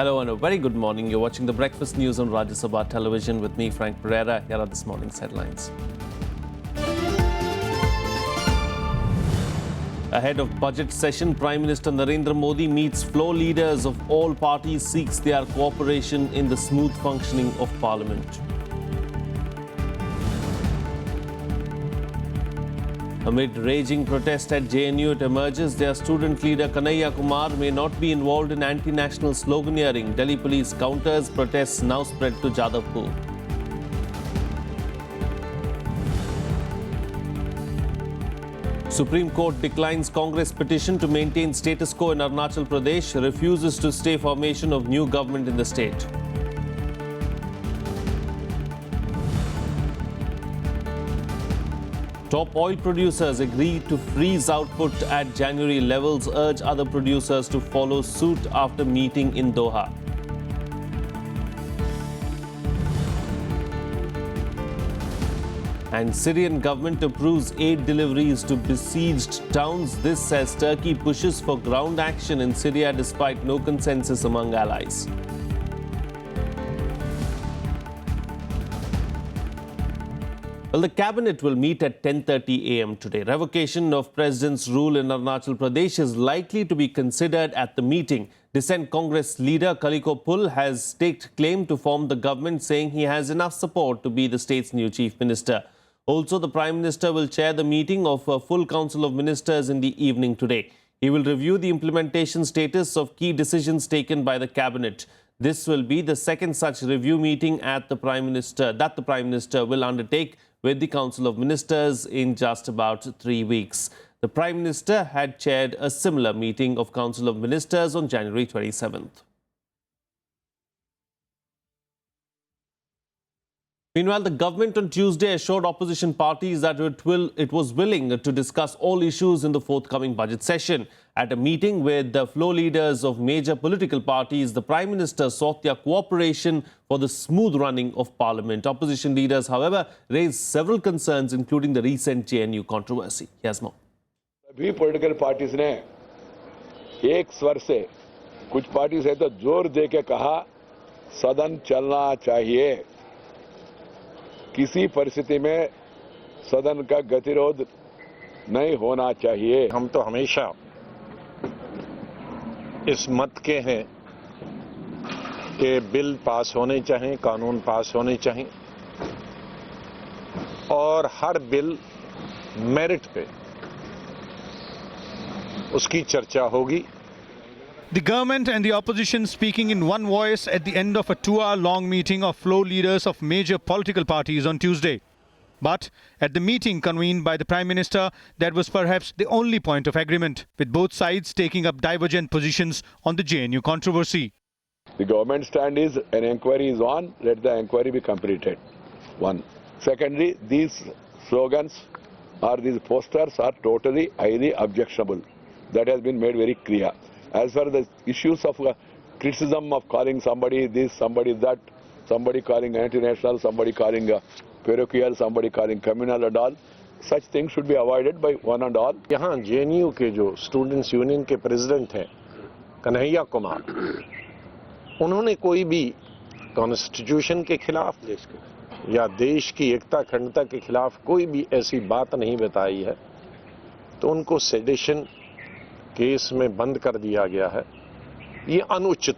Hello and a very good morning. You're watching the breakfast news on Rajya Sabha television with me, Frank Pereira. Here are this morning's headlines. Ahead of budget session, Prime Minister Narendra Modi meets floor leaders of all parties, seeks their cooperation in the smooth functioning of Parliament. Amid raging protest at JNU, it emerges their student leader Kanhaiya Kumar may not be involved in anti-national sloganeering. Delhi police counters protests now spread to Jadavpur. Supreme Court declines Congress petition to maintain status quo in Arunachal Pradesh, refuses to stay formation of new government in the state. Top oil producers agree to freeze output at January levels, urge other producers to follow suit after meeting in Doha. And Syrian government approves aid deliveries to besieged towns. This says Turkey pushes for ground action in Syria despite no consensus among allies. Well, the cabinet will meet at 10:30 a.m. today. Revocation of president's rule in Arunachal Pradesh is likely to be considered at the meeting. Dissent Congress leader Kaliko Pull has staked claim to form the government, saying he has enough support to be the state's new chief minister. Also, the Prime Minister will chair the meeting of a full council of ministers in the evening today. He will review the implementation status of key decisions taken by the cabinet. This will be the second such review meeting that the Prime Minister will undertake with the Council of Ministers in just about 3 weeks. The Prime Minister had chaired a similar meeting of Council of Ministers on January 27th. Meanwhile, the government on Tuesday assured opposition parties that it was willing to discuss all issues in the forthcoming budget session. At a meeting with the floor leaders of major political parties, the Prime Minister sought their cooperation for the smooth running of Parliament. Opposition leaders, however, raised several concerns, including the recent JNU controversy. Here's more. सभी political parties ने एक स्वर से, कुछ parties है तो जोर दे के कहा सदन चलना चाहिए, किसी परिस्थिति में सदन का गतिरोध नहीं होना चाहिए। हम तो हमेशा इस मत के हैं कि बिल पास होने चाहिए, कानून पास होने चाहिए और हर बिल मेरिट पे उसकी चर्चा होगी। The government and the opposition speaking in one voice at the end of a 2-hour-long meeting of floor leaders of major political parties on Tuesday. But at the meeting convened by the Prime Minister, that was perhaps the only point of agreement, with both sides taking up divergent positions on the JNU controversy. The government stand is an inquiry is on, let the inquiry be completed. One. Secondly, these slogans or these posters are totally highly objectionable. That has been made very clear. As for the issues of criticism of calling somebody this, somebody that, somebody calling anti-national, somebody calling parochial, somebody calling communal and all, such things should be avoided by one and all. यहाँ JNU के जो students union के president हैं कन्हैया कुमार, उन्होंने कोई भी constitution के खिलाफ या देश की एकता अखंडता के खिलाफ कोई भी ऐसी बात नहीं बताई है, तो उनको सेडिशन केस में बंद कर दिया गया है। ये अनुचित,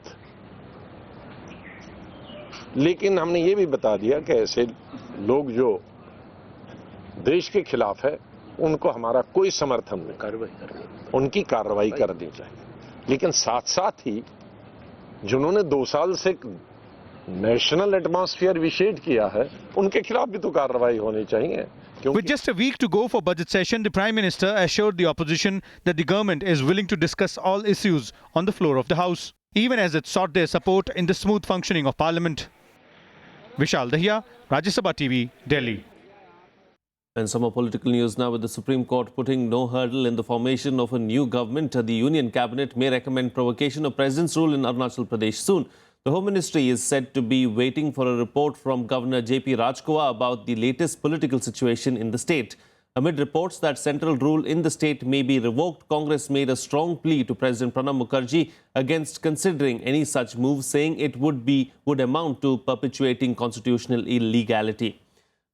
लेकिन हमने ये भी बता दिया कि ऐसे लोग जो देश के खिलाफ है उनको हमारा कोई समर्थन नहीं, उनकी कार्रवाई करनी चाहिए। लेकिन साथ साथ ही जिन्होंने 2 साल से नेशनल एटमॉस्फेयर विशेड किया है उनके खिलाफ भी तो कार्रवाई होनी चाहिए। With just a week to go for budget session, the Prime Minister assured the opposition that the government is willing to discuss all issues on the floor of the House, even as it sought their support in the smooth functioning of Parliament. Vishal Dahiya, Rajya Sabha TV, Delhi. And some more political news now, with the Supreme Court putting no hurdle in the formation of a new government. The Union Cabinet may recommend provocation of President's rule in Arunachal Pradesh soon. The Home Ministry is said to be waiting for a report from Governor J.P. Rajkowa about the latest political situation in the state. Amid reports that central rule in the state may be revoked, Congress made a strong plea to President Pranab Mukherjee against considering any such move, saying it would amount to perpetuating constitutional illegality.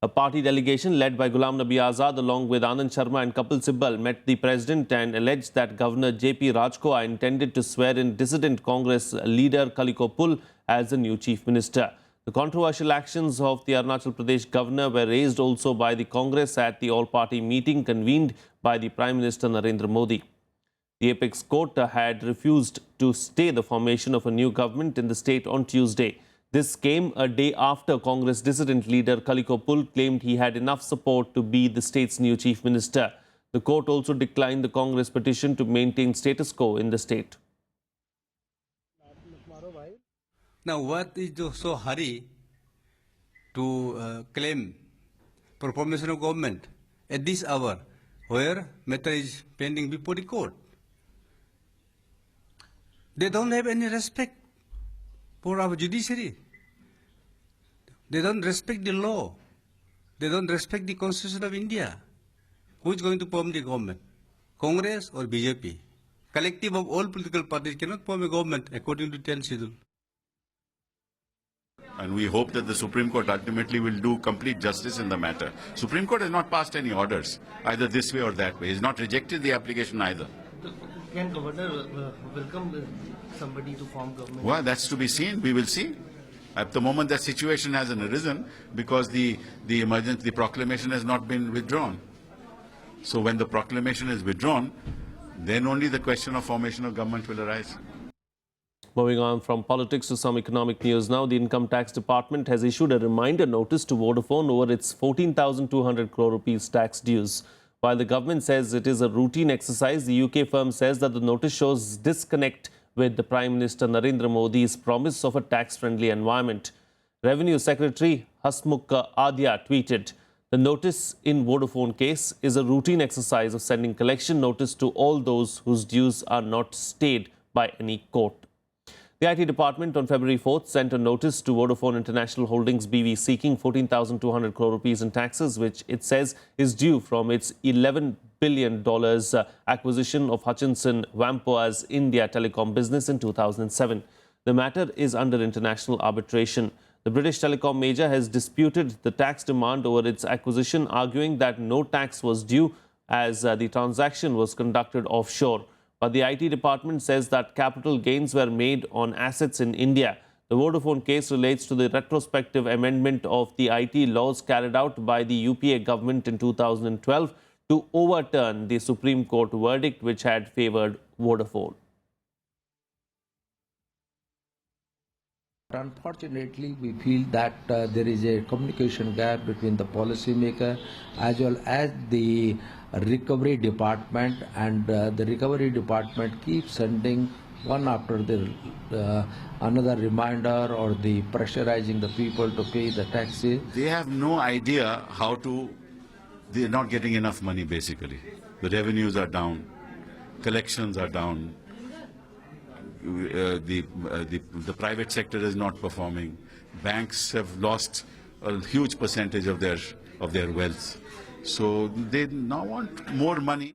A party delegation led by Ghulam Nabi Azad along with Anand Sharma and Kapil Sibal met the president and alleged that Governor J.P. Rajkoa intended to swear in dissident Congress leader Kaliko Pull as the new chief minister. The controversial actions of the Arunachal Pradesh governor were raised also by the Congress at the all-party meeting convened by the Prime Minister Narendra Modi. The apex court had refused to stay the formation of a new government in the state on Tuesday. This came a day after Congress dissident leader Kaliko Pull claimed he had enough support to be the state's new chief minister. The court also declined the Congress petition to maintain status quo in the state. Now, what is so hurry to claim for formation of government at this hour, where matter is pending before the court? They don't have any respect for our judiciary. They don't respect the law. They don't respect the Constitution of India. Who is going to form the government? Congress or BJP? Collective of all political parties cannot form a government according to 10th schedule. And we hope that the Supreme Court ultimately will do complete justice in the matter. Supreme Court has not passed any orders, either this way or that way. It has not rejected the application either. Can Governor welcome somebody to form government? Well, that's to be seen. We will see. At the moment, that situation hasn't arisen because the proclamation has not been withdrawn. So when the proclamation is withdrawn, then only the question of formation of government will arise. Moving on from politics to some economic news now, the Income Tax Department has issued a reminder notice to Vodafone over its 14,200 crore rupees tax dues. While the government says it is a routine exercise, the UK firm says that the notice shows disconnect with the Prime Minister Narendra Modi's promise of a tax-friendly environment. Revenue Secretary Hasmukh Adhya tweeted, "The notice in Vodafone case is a routine exercise of sending collection notice to all those whose dues are not stayed by any court." The IT department on February 4th sent a notice to Vodafone International Holdings BV seeking 14,200 crore rupees in taxes, which it says is due from its $11 billion acquisition of Hutchinson Whampoa's India telecom business in 2007. The matter is under international arbitration. The British telecom major has disputed the tax demand over its acquisition, arguing that no tax was due as the transaction was conducted offshore. But the IT department says that capital gains were made on assets in India. The Vodafone case relates to the retrospective amendment of the IT laws carried out by the UPA government in 2012 to overturn the Supreme Court verdict which had favoured Vodafone. Unfortunately, we feel that there is a communication gap between the policymaker as well as the recovery department, and the recovery department keeps sending one after the another reminder or the pressurizing the people to pay the taxes. They have no idea how to, they're not getting enough money basically. The revenues are down, collections are down, the private sector is not performing, banks have lost a huge percentage of their wealth. So they now want more money.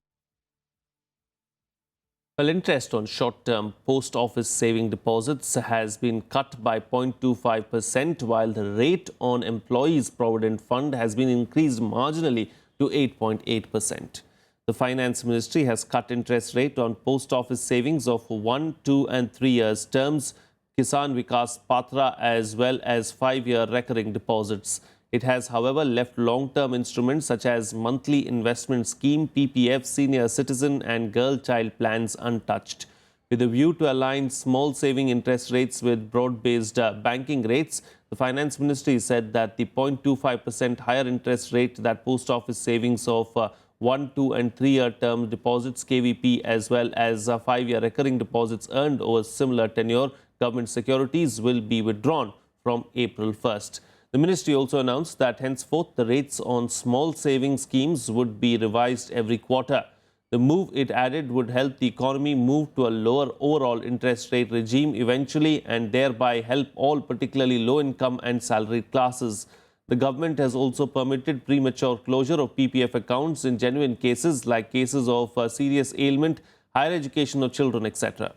Well, interest on short-term post office saving deposits has been cut by 0.25%, while the rate on employees' provident fund has been increased marginally to 8.8%. The Finance Ministry has cut interest rate on post office savings of 1, 2 and 3 years terms, Kisan Vikas Patra as well as 5-year recurring deposits. It has, however, left long-term instruments such as monthly investment scheme, PPF, senior citizen and girl child plans untouched. With a view to align small saving interest rates with broad-based banking rates, the Finance Ministry said that the 0.25% higher interest rate that post office savings of 1, 2 and 3-year term deposits, KVP, as well as 5-year recurring deposits earned over similar tenure government securities will be withdrawn from April 1st. The ministry also announced that henceforth the rates on small saving schemes would be revised every quarter. The move, it added, would help the economy move to a lower overall interest rate regime eventually and thereby help all, particularly low-income and salaried classes. The government has also permitted premature closure of PPF accounts in genuine cases like cases of serious ailment, higher education of children, etc.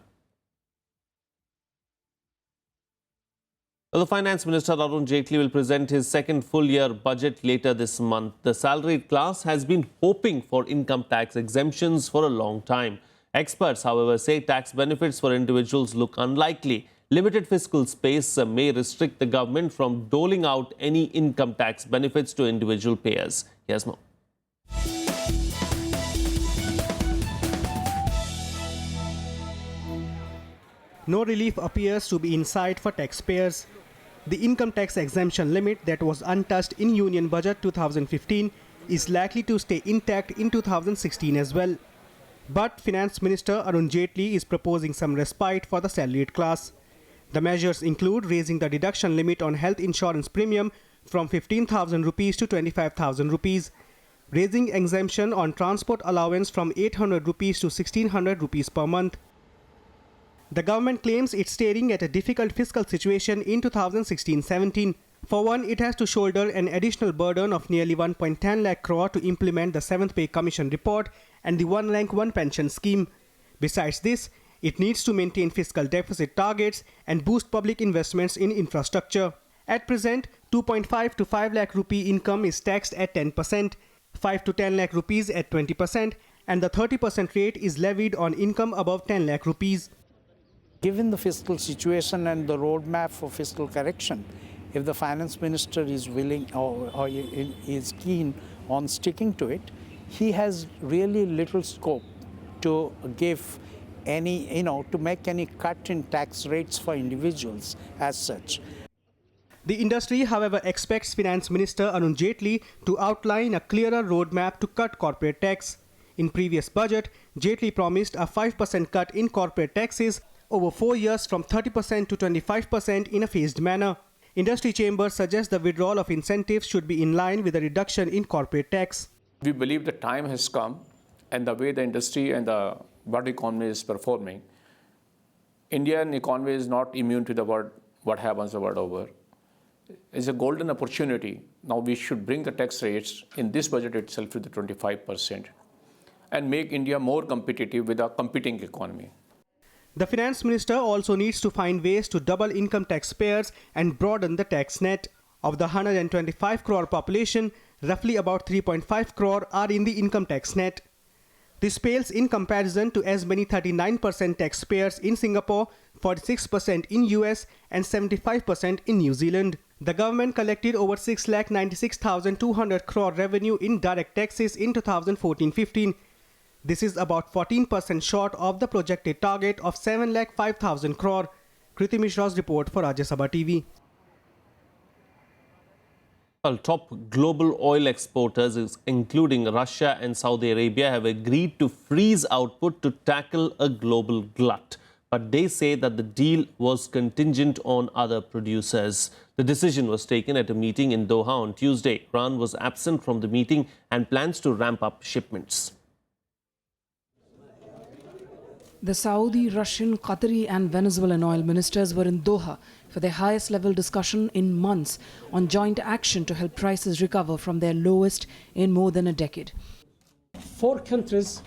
Well, the Finance Minister Arun Jaitley will present his second full-year budget later this month. The salaried class has been hoping for income tax exemptions for a long time. Experts, however, say tax benefits for individuals look unlikely. Limited fiscal space may restrict the government from doling out any income tax benefits to individual payers. Here's more. No relief appears to be in sight for taxpayers. The income tax exemption limit that was untouched in Union Budget 2015 is likely to stay intact in 2016 as well. But Finance Minister Arun Jaitley is proposing some respite for the salaried class. The measures include raising the deduction limit on health insurance premium from 15,000 rupees to 25,000 rupees, raising exemption on transport allowance from 800 rupees to 1,600 rupees per month. The government claims it's staring at a difficult fiscal situation in 2016-17. For one, it has to shoulder an additional burden of nearly 1.10 lakh crore to implement the 7th Pay Commission report and the One Rank One pension scheme. Besides this, it needs to maintain fiscal deficit targets and boost public investments in infrastructure. At present, 2.5 to 5 lakh rupee income is taxed at 10%, 5 to 10 lakh rupees at 20%, and the 30% rate is levied on income above 10 lakh rupees. Given the fiscal situation and the roadmap for fiscal correction, if the finance minister is willing or is keen on sticking to it, he has really little scope to give any, to make any cut in tax rates for individuals as such. The industry, however, expects Finance Minister Arun Jaitley to outline a clearer roadmap to cut corporate tax. In previous budget, Jaitley promised a 5% cut in corporate taxes over 4 years from 30% to 25% in a phased manner. Industry chambers suggest the withdrawal of incentives should be in line with a reduction in corporate tax. We believe the time has come, and the way the industry and the world economy is performing, Indian economy is not immune to what happens the world over. It's a golden opportunity. Now we should bring the tax rates in this budget itself to the 25% and make India more competitive with a competing economy. The Finance Minister also needs to find ways to double income taxpayers and broaden the tax net. Of the 125 crore population, roughly about 3.5 crore are in the income tax net. This pales in comparison to as many 39% taxpayers in Singapore, 46% in US and 75% in New Zealand. The government collected over 6,96,200 crore revenue in direct taxes in 2014-15. This is about 14% short of the projected target of 7,05,000 crore. Kriti Mishra's report for Rajya Sabha TV. Well, top global oil exporters, including Russia and Saudi Arabia, have agreed to freeze output to tackle a global glut. But they say that the deal was contingent on other producers. The decision was taken at a meeting in Doha on Tuesday. Iran was absent from the meeting and plans to ramp up shipments. The Saudi, Russian, Qatari and Venezuelan oil ministers were in Doha for their highest level discussion in months on joint action to help prices recover from their lowest in more than a decade. 4 countries,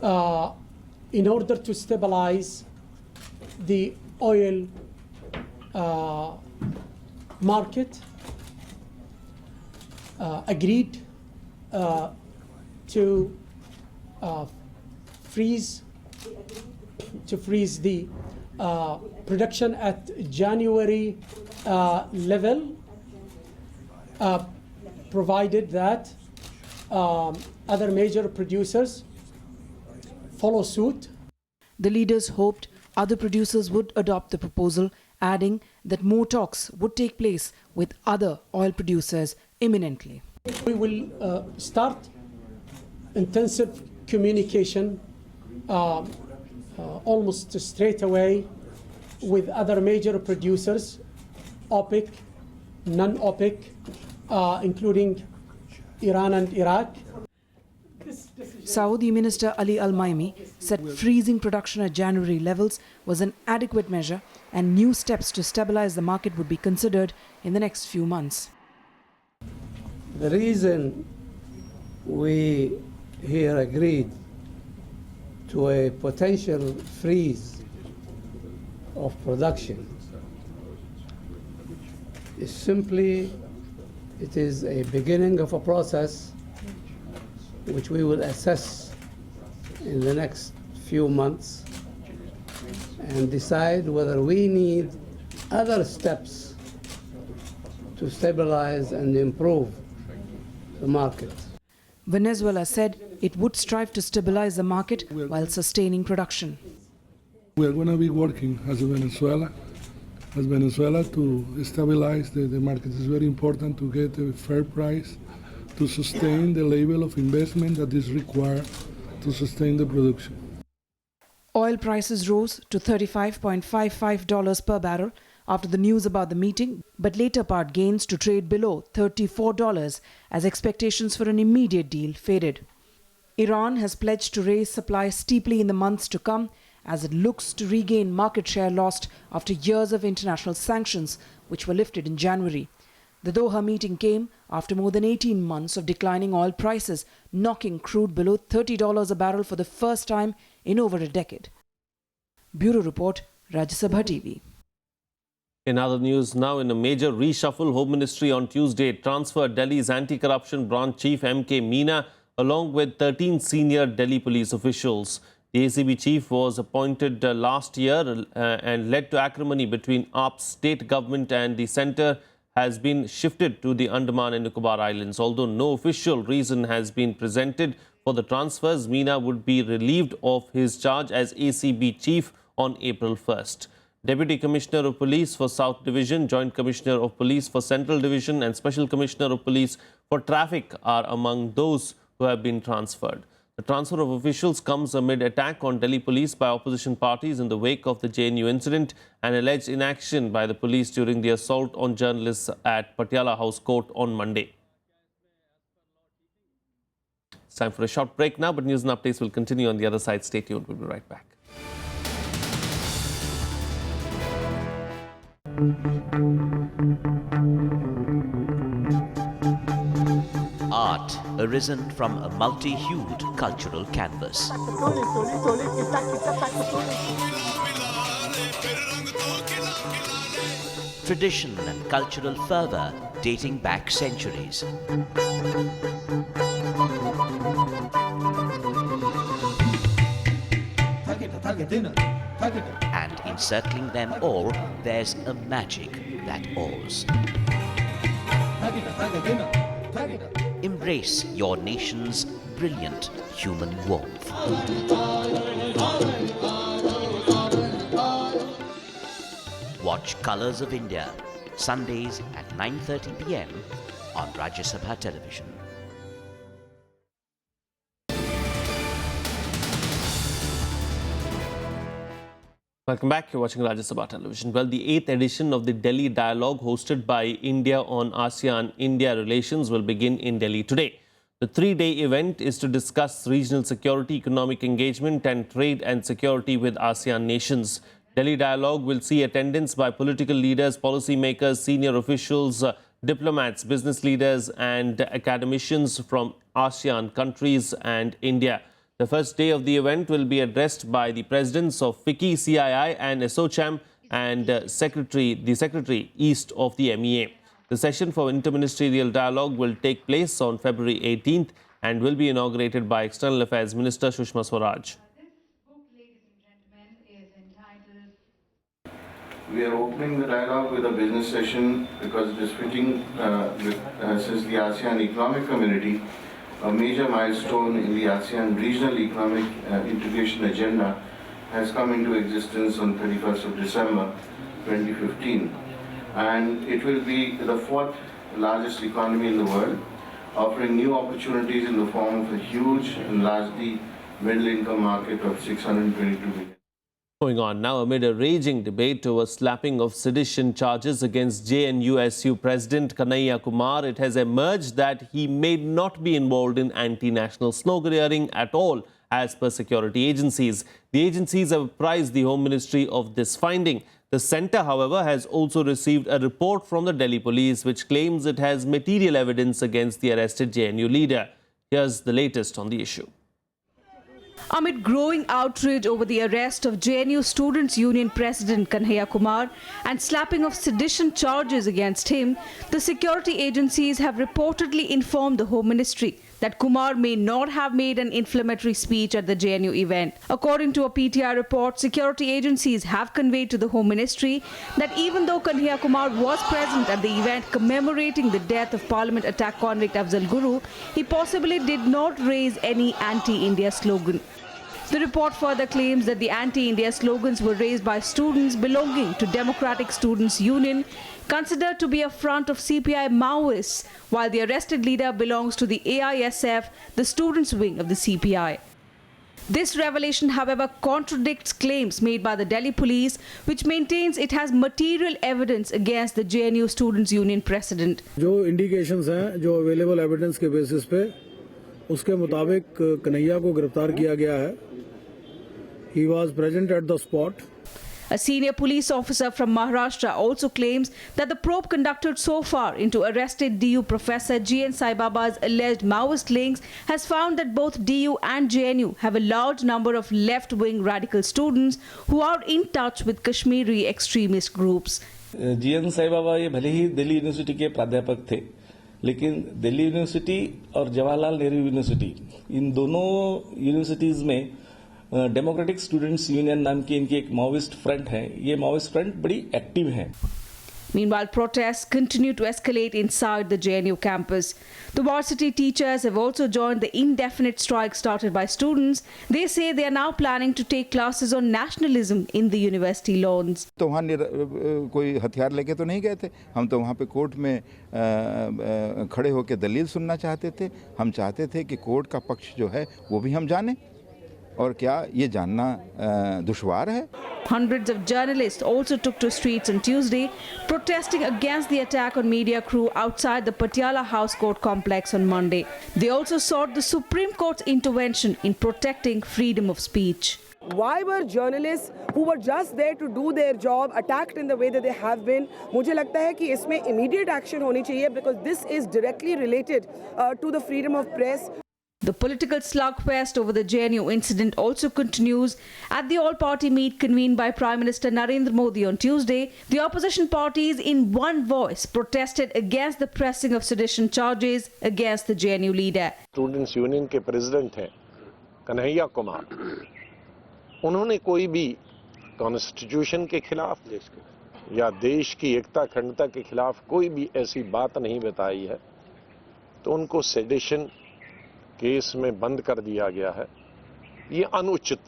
in order to stabilize the oil market, agreed to freeze the production at January level, provided that other major producers follow suit. The leaders hoped other producers would adopt the proposal, adding that more talks would take place with other oil producers imminently. We will start intensive communication almost straight away with other major producers, OPEC, non-OPEC, including Iran and Iraq. Saudi Minister Ali Al-Maimi said freezing production at January levels was an adequate measure and new steps to stabilize the market would be considered in the next few months. The reason we here agreed to a potential freeze of production is simply, it is a beginning of a process which we will assess in the next few months and decide whether we need other steps to stabilize and improve the market. Venezuela said it would strive to stabilize the market while sustaining production. We are going to be working as Venezuela to stabilize the market. It's very important to get a fair price to sustain the level of investment that is required to sustain the production. Oil prices rose to $35.55 per barrel after the news about the meeting, but later part gains to trade below $34 as expectations for an immediate deal faded. Iran has pledged to raise supply steeply in the months to come as it looks to regain market share lost after years of international sanctions, which were lifted in January. The Doha meeting came after more than 18 months of declining oil prices, knocking crude below $30 a barrel for the first time in over a decade. Bureau Report, Rajya Sabha TV. In other news, now in a major reshuffle, Home Ministry on Tuesday transferred Delhi's anti-corruption branch chief M.K. Meena along with 13 senior Delhi police officials. The ACB chief was appointed last year and led to acrimony between AAP's state government and the centre has been shifted to the Andaman and Nicobar Islands. Although no official reason has been presented for the transfers, Meena would be relieved of his charge as ACB chief on April 1st. Deputy Commissioner of Police for South Division, Joint Commissioner of Police for Central Division and Special Commissioner of Police for Traffic are among those who have been transferred. The transfer of officials comes amid attack on Delhi police by opposition parties in the wake of the JNU incident and alleged inaction by the police during the assault on journalists at Patiala House Court on Monday. It's time for a short break now, but news and updates will continue on the other side. Stay tuned. We'll be right back. Art arisen from a multi-hued cultural canvas. Tradition and cultural fervour dating back centuries. And encircling them all, there's a magic that awes. Embrace your nation's brilliant human warmth. Watch Colours of India, Sundays at 9:30 p.m. on Rajya Sabha television. Welcome back. You're watching Rajya Sabha television. Well, the 8th edition of the Delhi Dialogue hosted by India on ASEAN-India relations will begin in Delhi today. The 3-day event is to discuss regional security, economic engagement and trade and security with ASEAN nations. Delhi Dialogue will see attendance by political leaders, policymakers, senior officials, diplomats, business leaders and academicians from ASEAN countries and India. The first day of the event will be addressed by the presidents of FICCI, CII and ASSOCHAM and the Secretary East of the MEA. The session for interministerial dialogue will take place on February 18th and will be inaugurated by External Affairs Minister Sushma Swaraj. We are opening the dialogue with a business session because it is fitting since the ASEAN Economic Community, a major milestone in the ASEAN Regional Economic Integration Agenda, has come into existence on 31st of December 2015. And it will be the 4th largest economy in the world, offering new opportunities in the form of a huge and largely middle-income market of 622 billion. Going on now, amid a raging debate over slapping of sedition charges against JNUSU President Kanhaiya Kumar, it has emerged that he may not be involved in anti-national sloganeering at all, as per security agencies. The agencies have apprised the Home Ministry of this finding. The centre, however, has also received a report from the Delhi police which claims it has material evidence against the arrested JNU leader. Here's the latest on the issue. Amid growing outrage over the arrest of JNU Students' Union President Kanhaiya Kumar and slapping of sedition charges against him, the security agencies have reportedly informed the Home Ministry that Kumar may not have made an inflammatory speech at the JNU event. According to a PTI report, security agencies have conveyed to the Home Ministry that even though Kanhaiya Kumar was present at the event commemorating the death of Parliament attack convict Afzal Guru, he possibly did not raise any anti-India slogan. The report further claims that the anti-India slogans were raised by students belonging to Democratic Students' Union, considered to be a front of CPI Maoists, while the arrested leader belongs to the AISF, the students' wing of the CPI. This revelation, however, contradicts claims made by the Delhi police, which maintains it has material evidence against the JNU Students' Union president. जो indications हैं, जो available evidence के basis पे, उसके मुताबिक कन्हैया को गिरफ्तार किया गया है. He was present at the spot. A senior police officer from Maharashtra also claims that the probe conducted so far into arrested DU professor G.N. Sai Baba's alleged Maoist links has found that both DU and JNU have a large number of left-wing radical students who are in touch with Kashmiri extremist groups. G.N. Sai Baba ये भले ही Delhi university के प्राध्यापक थे, लेकिन Delhi university और Jawaharlal Nehru university इन दोनों universities में democratic students union नाम की इनकी एक माओइस्ट फ्रंट है. ये माओइस्ट फ्रंट बड़ी एक्टिव है. Meanwhile, protests continue to escalate inside the JNU campus. The varsity teachers have also joined the indefinite strike started by students. They say they are now planning to take classes on nationalism in the university lawns. तो वहाँ कोई हथियार लेके तो नहीं गए थे. हम तो वहाँ पे कोर्ट में खड़े होकर दलील सुनना चाहते थे. हम चाहते थे कि कोर्ट का पक्ष जो है वो भी हम जानें. और क्या ये जानना दुश्वार है? Hundreds of journalists also took to streets on Tuesday, protesting against the attack on media crew outside the Patiala House Court complex on Monday. They also sought the Supreme Court's intervention in protecting freedom of speech. Why were journalists who were just there to do their job attacked in the way that they have been? मुझे लगता है कि इसमें immediate action होनी चाहिए because this is directly related to the freedom of press. The political slugfest over the JNU incident also continues. At the all-party meet convened by Prime Minister Narendra Modi on Tuesday, the opposition parties in one voice protested against the pressing of sedition charges against the JNU leader. Students Union के president हैं कन्हैया कुमार. उन्होंने कोई भी constitution के खिलाफ या देश की एकता अखंडता के खिलाफ कोई भी ऐसी बात नहीं बताई है, तो उनको सेडिशन केस में बंद कर दिया गया है. ये अनुचित.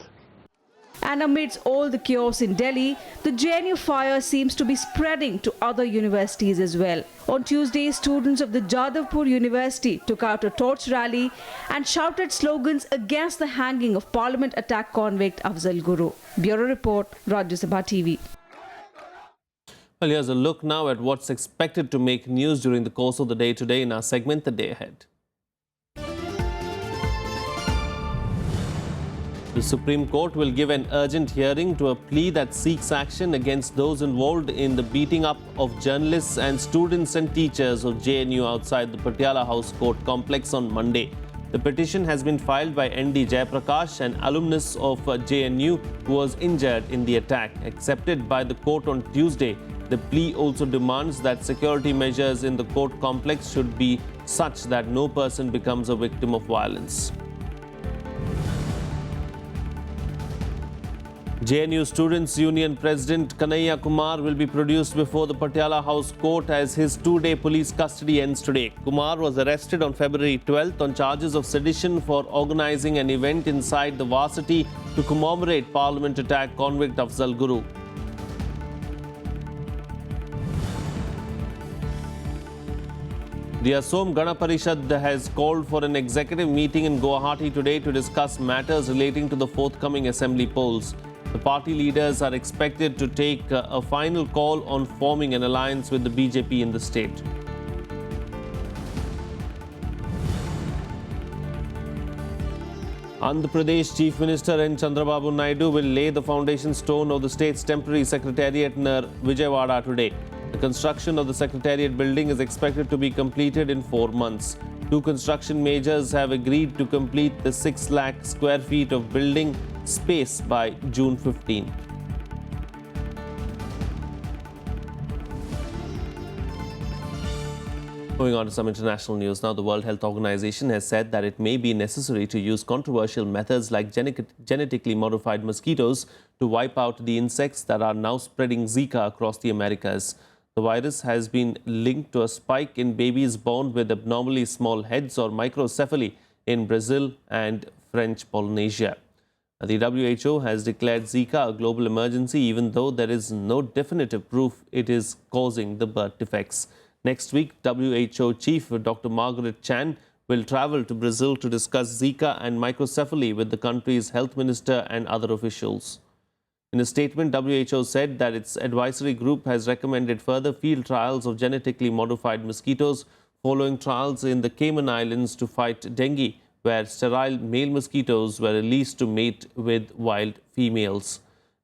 And amidst all the chaos in Delhi, the JNU fire seems to be spreading to other universities as well. On Tuesday, students of the Jadavpur University took out a torch rally and shouted slogans against the hanging of Parliament attack convict Afzal Guru. Bureau Report, Rajya Sabha TV. Well, here's a look now at what's expected to make news during the course of the day today in our segment, The Day Ahead. The Supreme Court will give an urgent hearing to a plea that seeks action against those involved in the beating up of journalists and students and teachers of JNU outside the Patiala House Court complex on Monday. The petition has been filed by ND Jayaprakash, an alumnus of JNU who was injured in the attack. Accepted by the court on Tuesday, the plea also demands that security measures in the court complex should be such that no person becomes a victim of violence. JNU Students' Union President Kanhaiya Kumar will be produced before the Patiala House Court as his two-day police custody ends today. Kumar was arrested on February 12th on charges of sedition for organizing an event inside the varsity to commemorate Parliament attack convict Afzal Guru. The Assam Gana Parishad has called for an executive meeting in Guwahati today to discuss matters relating to the forthcoming assembly polls. The party leaders are expected to take a final call on forming an alliance with the BJP in the state. Andhra Pradesh Chief Minister N. Chandrababu Naidu will lay the foundation stone of the state's temporary secretariat near Vijayawada today. The construction of the secretariat building is expected to be completed in 4 months. 2 construction majors have agreed to complete the 6 lakh square feet of building space by June 15. Moving on to some international news now, the World Health Organization has said that it may be necessary to use controversial methods like genetically modified mosquitoes to wipe out the insects that are now spreading Zika across the Americas. The virus has been linked to a spike in babies born with abnormally small heads or microcephaly in Brazil and French Polynesia. The WHO has declared Zika a global emergency, even though there is no definitive proof it is causing the birth defects. Next week, WHO Chief Dr. Margaret Chan will travel to Brazil to discuss Zika and microcephaly with the country's health minister and other officials. In a statement, WHO said that its advisory group has recommended further field trials of genetically modified mosquitoes following trials in the Cayman Islands to fight dengue, where sterile male mosquitoes were released to mate with wild females.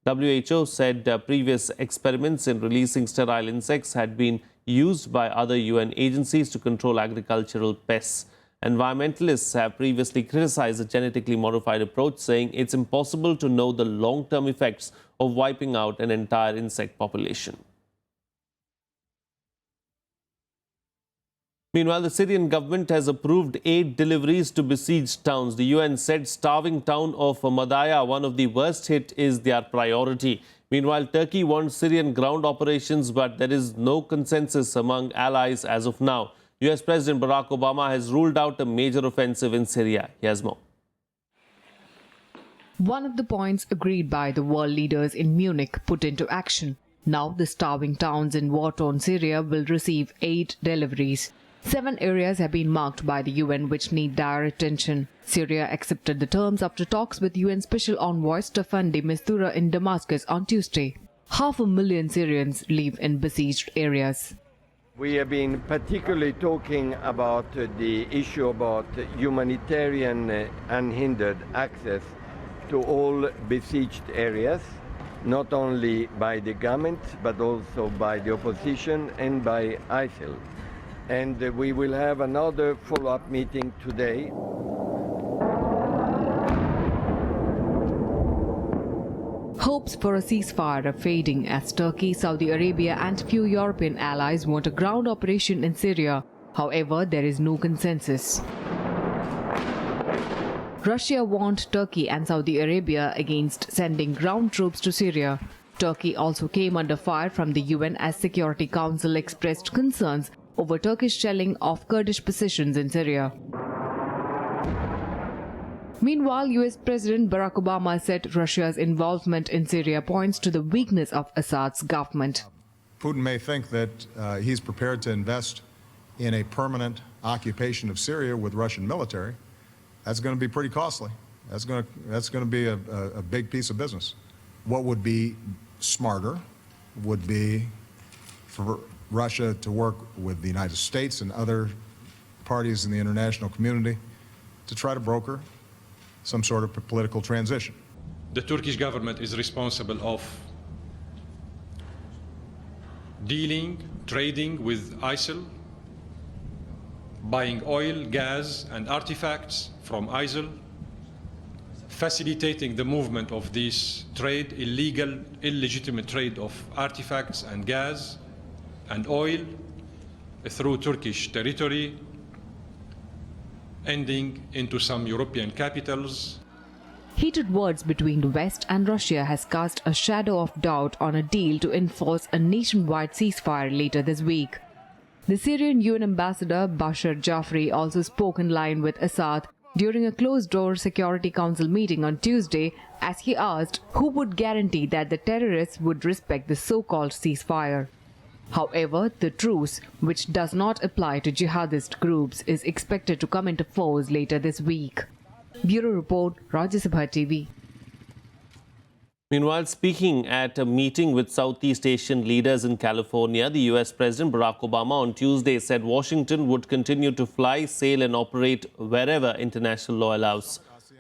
WHO said previous experiments in releasing sterile insects had been used by other UN agencies to control agricultural pests. Environmentalists have previously criticized the genetically modified approach, saying it's impossible to know the long-term effects of wiping out an entire insect population. Meanwhile, the Syrian government has approved aid deliveries to besieged towns. The UN said starving town of Madaya, one of the worst hit, is their priority. Meanwhile, Turkey wants Syrian ground operations, but there is no consensus among allies as of now. US President Barack Obama has ruled out a major offensive in Syria. Here's more. One of the points agreed by the world leaders in Munich put into action. Now the starving towns in war-torn Syria will receive aid deliveries. 7 areas have been marked by the UN which need dire attention. Syria accepted the terms after talks with UN Special Envoy Staffan de Mistura in Damascus on Tuesday. 500,000 Syrians live in besieged areas. We have been particularly talking about the issue about humanitarian unhindered access to all besieged areas, not only by the government but also by the opposition and by ISIL. And we will have another follow-up meeting today. Hopes for a ceasefire are fading as Turkey, Saudi Arabia and few European allies want a ground operation in Syria. However, there is no consensus. Russia warned Turkey and Saudi Arabia against sending ground troops to Syria. Turkey also came under fire from the UN as Security Council expressed concerns over Turkish shelling of Kurdish positions in Syria. Meanwhile, US President Barack Obama said Russia's involvement in Syria points to the weakness of Assad's government. Putin may think that he's prepared to invest in a permanent occupation of Syria with Russian military. That's going to be pretty costly. That's going to be a big piece of business. What would be smarter would be for Russia to work with the United States and other parties in the international community to try to broker some sort of political transition. The Turkish government is responsible of trading with ISIL, buying oil, gas and artifacts from ISIL, facilitating the movement of this trade, illegal, illegitimate trade of artifacts and gas and oil through Turkish territory, ending into some European capitals. Heated words between the West and Russia has cast a shadow of doubt on a deal to enforce a nationwide ceasefire later this week. The Syrian UN ambassador Bashar Jafri also spoke in line with Assad during a closed-door Security Council meeting on Tuesday as he asked who would guarantee that the terrorists would respect the so-called ceasefire. However, the truce, which does not apply to jihadist groups, is expected to come into force later this week. Bureau Report, Rajya Sabha TV. Meanwhile, speaking at a meeting with Southeast Asian leaders in California, the US President Barack Obama on Tuesday said Washington would continue to fly, sail and operate wherever international law allows.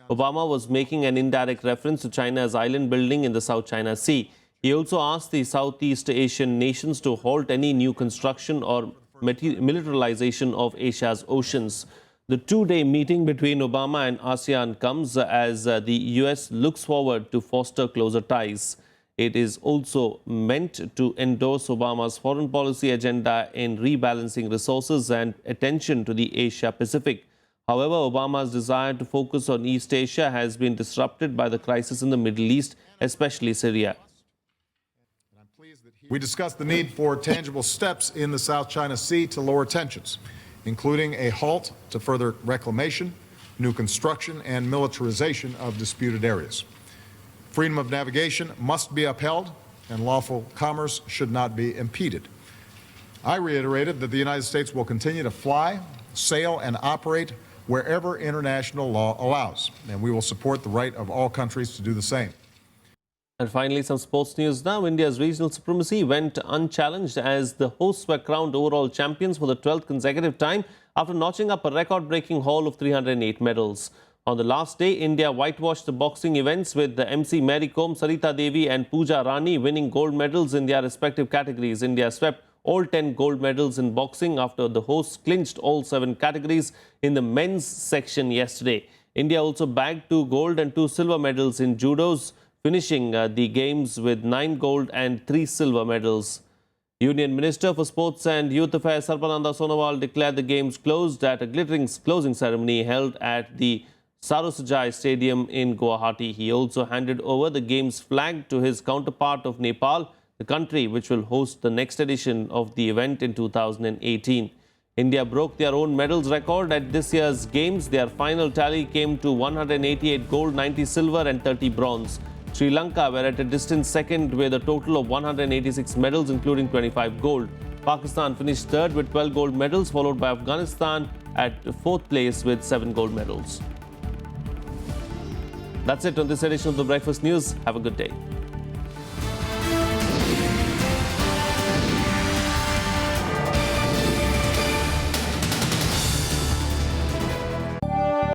Obama was making an indirect reference to China's island building in the South China Sea. He also asked the Southeast Asian nations to halt any new construction or militarization of Asia's oceans. The two-day meeting between Obama and ASEAN comes as the US looks forward to foster closer ties. It is also meant to endorse Obama's foreign policy agenda in rebalancing resources and attention to the Asia-Pacific. However, Obama's desire to focus on East Asia has been disrupted by the crisis in the Middle East, especially Syria. We discussed the need for tangible steps in the South China Sea to lower tensions, including a halt to further reclamation, new construction, and militarization of disputed areas. Freedom of navigation must be upheld, and lawful commerce should not be impeded. I reiterated that the United States will continue to fly, sail, and operate wherever international law allows, and we will support the right of all countries to do the same. And finally, some sports news now. India's regional supremacy went unchallenged as the hosts were crowned overall champions for the 12th consecutive time after notching up a record-breaking haul of 308 medals. On the last day, India whitewashed the boxing events with the MC Mary Kom, Sarita Devi and Pooja Rani winning gold medals in their respective categories. India swept all 10 gold medals in boxing after the hosts clinched all 7 categories in the men's section yesterday. India also bagged 2 gold and 2 silver medals in judos, finishing the games with 9 gold and 3 silver medals. Union Minister for Sports and Youth Affairs Sarbananda Sonowal declared the games closed at a glittering closing ceremony held at the Sarosajai Stadium in Guwahati. He also handed over the games flag to his counterpart of Nepal, the country which will host the next edition of the event in 2018. India broke their own medals record at this year's games. Their final tally came to 188 gold, 90 silver and 30 bronze. Sri Lanka were at a distant second with a total of 186 medals, including 25 gold. Pakistan finished third with 12 gold medals, followed by Afghanistan at 4th place with 7 gold medals. That's it on this edition of The Breakfast News. Have a good day.